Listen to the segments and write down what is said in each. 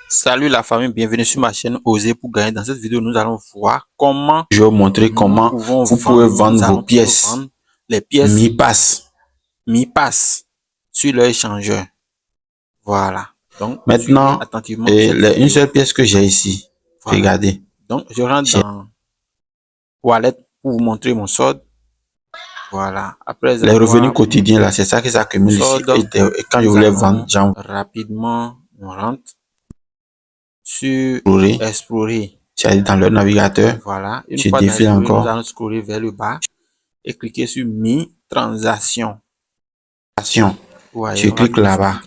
Salut la famille, bienvenue sur ma chaîne Oser pour gagner. Dans cette vidéo, nous allons voir comment je vais vous montrer comment vous pouvez vendre vos pièces, les pièces mi-pass sur leur échangeur. Voilà. Donc maintenant, attentivement une seule pièce que j'ai ici. Voilà. Regardez. Donc je rentre dans Wallet pour vous montrer mon solde. Voilà. Après les revenus quotidiens là, c'est ça qui s'accumule ici. Et quand je voulais vendre, j'envoie rapidement on rentre sur explorer, c'est-à-dire dans le navigateur. Voilà. Une fois défile encore, nous allons scroller vers le bas et cliquer sur mi transaction. Je clique là-bas.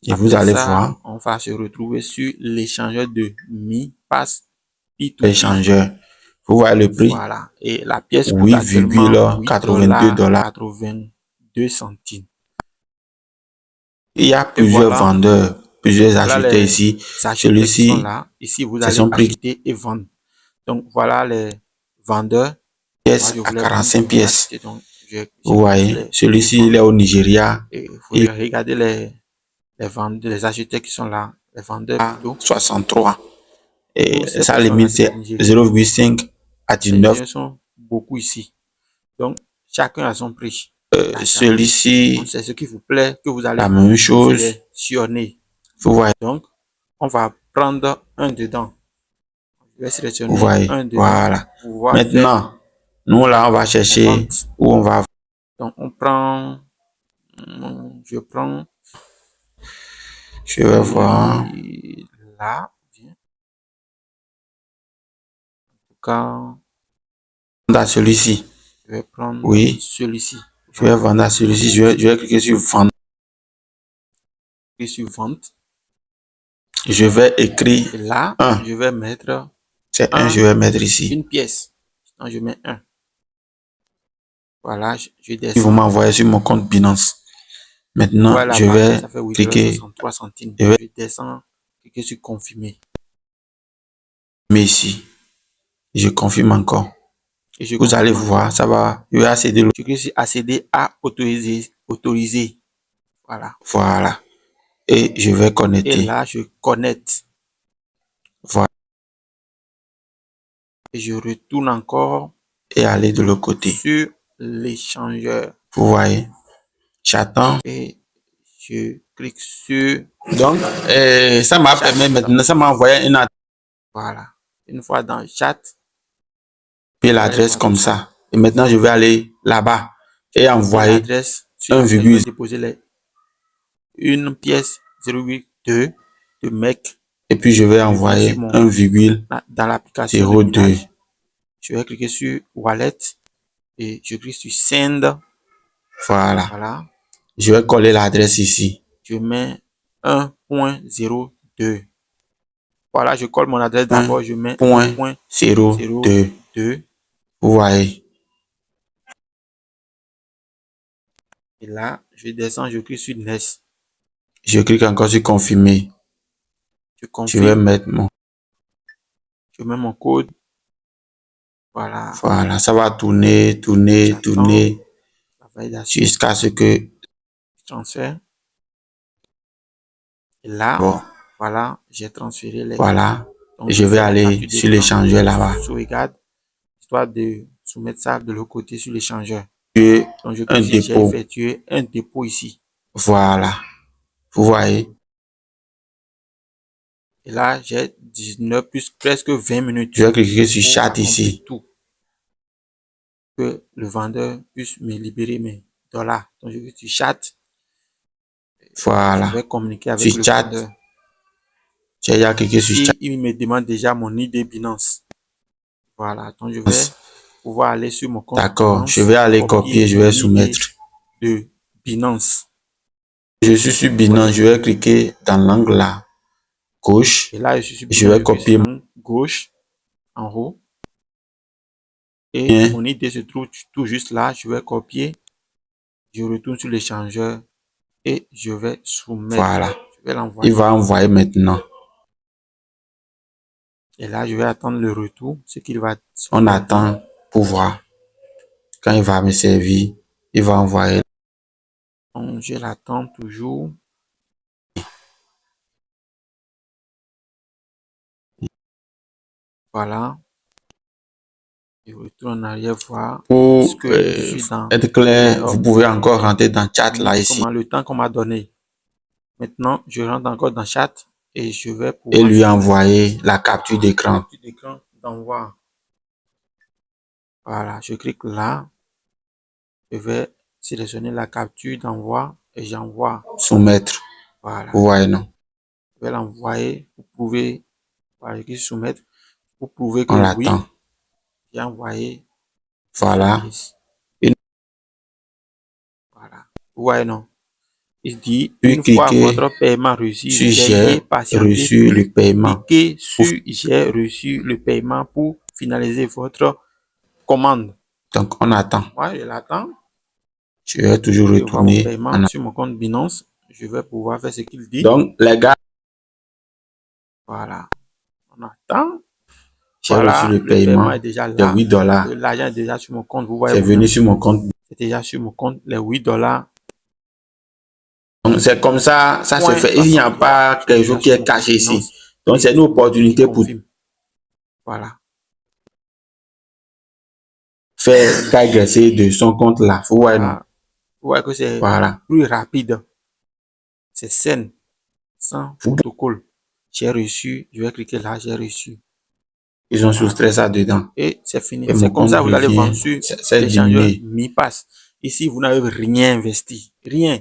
Et vous allez voir, on va se retrouver sur l'échangeur de mi pass échangeur. Vous voyez le prix. Voilà. Et la pièce coûte actuellement 82 centimes. Il y a plusieurs vendeurs, plusieurs acheteurs ici. Celui-ci, ici vous allez acheter et vendre. Donc voilà les vendeurs. Pièces à 45 pièces. Vous voyez, celui-ci il est au Nigeria. Et vous regardez les vendeurs, les acheteurs qui sont là, les vendeurs plutôt. 63. Et sa limite c'est 0,5 à 19. Ils sont beaucoup ici. Donc chacun a son prix. Celui-ci, c'est ce qui vous plaît que vous allez la même chose. Sélectionner. Vous voyez. Donc, on va prendre un dedans. Je vais sélectionner un dedans. Voilà. Maintenant, nous là, on va chercher où on va. Donc, on prend. Je prends. Je vais voir. Là. En tout cas. Dans celui-ci. Je vais prendre celui-ci. Je vais vendre à celui-ci. Je vais cliquer sur vendre. Sur vente. Je vais écrire là, je vais mettre c'est un, je vais mettre ici une pièce. Donc je mets un. Voilà, je descends. Vous m'envoyez sur mon compte Binance. Maintenant, voilà, je vais cliquer 63 centimes. Je descends, cliquer sur confirmer. Mais ici, je confirme encore. Et vous allez voir, ça va. Je vais accéder. Je clique sur accéder à autoriser. Voilà. Voilà. Et je vais connecter. Et là, je connecte. Voilà. Et je retourne encore et aller de l'autre côté sur l'échangeur. Vous voyez, j'attends et je clique sur. Donc, ça m'a permis maintenant, ça m'a envoyé une adresse. Voilà. Une fois dans le chat, puis l'adresse comme ça. Et maintenant, je vais aller là-bas et envoyer un virgule. Déposer une pièce 0,2 de mec. Et puis, je vais envoyer un virgule dans l'application 02. Je vais cliquer sur Wallet et je clique sur Send. Voilà. Voilà. Je vais coller l'adresse ici. Je mets 1.02. Voilà, je colle mon adresse d'abord. Je mets 1.02. Vous voyez. Et là, je descends, je clique sur Next. Je clique encore sur Confirmer. Je vais mettre je mets mon code. Voilà. Voilà, ça va tourner jusqu'à ce que je transfère. Et là, voilà, j'ai transféré les. Voilà. Donc, je vais aller sur l'échangeur là-bas. Sauvegarde, histoire de soumettre ça de l'autre côté sur l'échangeur. Donc, je clique sur j'ai effectué un dépôt ici. Voilà. Vous voyez. Et là, j'ai 19 plus presque 20 minutes. Je vais cliquer sur chat ici. Tout. Que le vendeur puisse me libérer mes dollars. Donc, je clique sur chat. Voilà. Je vais communiquer avec le vendeur. J'ai déjà cliqué sur chat. Il me demande déjà mon ID Binance. Voilà. Donc, je vais pouvoir aller sur mon compte. D'accord. Je vais aller copier. Je vais soumettre. De Binance. Je suis sur Binance. Je vais cliquer dans l'angle là. Gauche. Et là, je vais copier. Gauche. En haut. Et mon ID se trouve tout juste là. Je vais copier. Je retourne sur l'échangeur. Et je vais soumettre. Voilà. Je vais l'envoyer. Il va envoyer maintenant. Et là, je vais attendre le retour. Ce qu'il va. On attend pour voir. Quand il va me servir, il va envoyer. Donc, je l'attends toujours. Voilà. Je retourne en arrière voir. Pour Je suis dans être clair, vous pouvez encore rentrer dans chat là ici. Le temps qu'on m'a donné. Maintenant, je rentre encore dans chat et je vais pouvoir lui envoyer la capture d'écran. D'envoi. Voilà, je clique là. Je vais sélectionner la capture d'envoi et j'envoie. Soumettre. Voilà. Vous voyez, non? Je vais l'envoyer. Vous pouvez, voilà, je clique soumettre. Vous pouvez que on oui, l'attend. J'ai envoyé. Voilà. Voilà. Vous voyez, non? Il dit, Puis une fois cliquez votre paiement reçu, sur veuillez j'ai patienter, reçu puis le paiement. cliquez sur j'ai reçu le paiement pour finaliser votre commande. Donc, on attend. Ouais, je l'attends. Je vais toujours retourner paiement sur mon compte Binance. Je vais pouvoir faire ce qu'il dit. Donc, les gars, voilà. On attend. j'ai reçu le paiement est déjà de là. $8. L'argent est déjà sur mon compte. Vous voyez, c'est venu sur mon compte. C'est déjà sur mon compte, les $8. Donc, c'est comme ça se fait. Il n'y a pas quelque chose qui est caché ici. Donc, c'est une opportunité pour voilà. faire agresser de son compte là. Vous voyez, non? Vous voyez que c'est plus rapide. C'est sain, sans protocole. J'ai reçu, je vais cliquer là, j'ai reçu. Ils ont soustrait ça dedans. Et c'est fini. C'est comme ça que vous allez vendre sur l'échangeur Mi-Pass. Ici, vous n'avez rien investi. Rien.